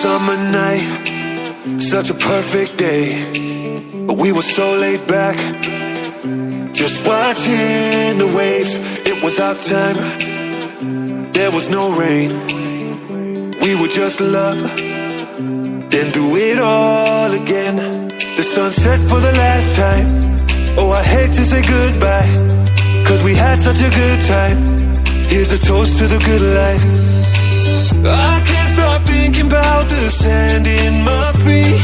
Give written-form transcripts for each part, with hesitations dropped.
summer night, such a perfect day. We were so laid back, just watching the waves. It was our time, there was no rain. We would just love, then do it all again. The sun set for the last time. Oh, I hate to say goodbye, 'cause we had such a good time. Here's a toast to the good life. I can't stop thinking about the sand in my feet.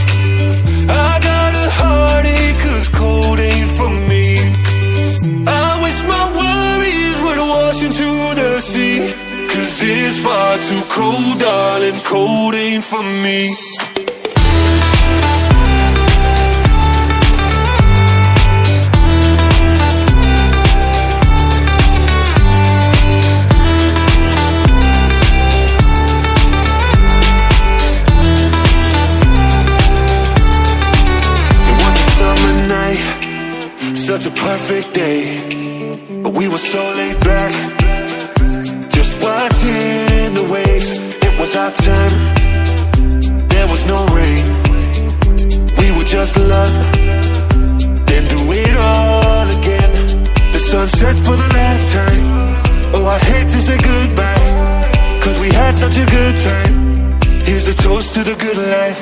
I got a heartache 'cause cold ain't for me. I wish my worries would wash into the sea, 'cause it's far too cold, darling, cold ain't for me. Such a perfect day, but we were so laid back, just watching the waves. It was our time, there was no rain. We would just love, then do it all again. The sun set for the last time. Oh, I hate to say goodbye, 'cause we had such a good time. Here's a toast to the good life.